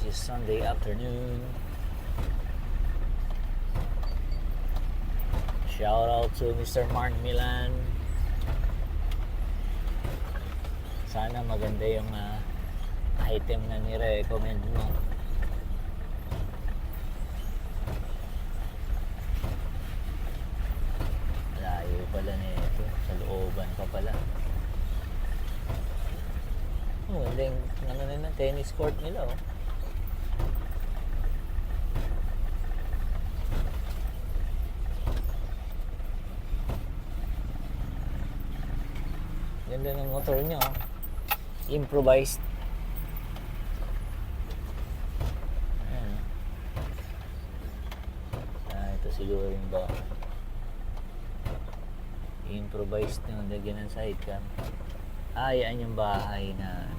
This is Sunday afternoon. Shout out to Mr. Mark Milan. Sana maganda yung item na ni-recommend mo. Layo pala nito. Sa looban pa pala. Oh, hindi ano na yung tennis court nila, oh. Ganda ng motor nyo, oh. Improvised. Ayan. Ito siguro yung ba improvised yung lagyan ng sidecar. Yan yung bahay na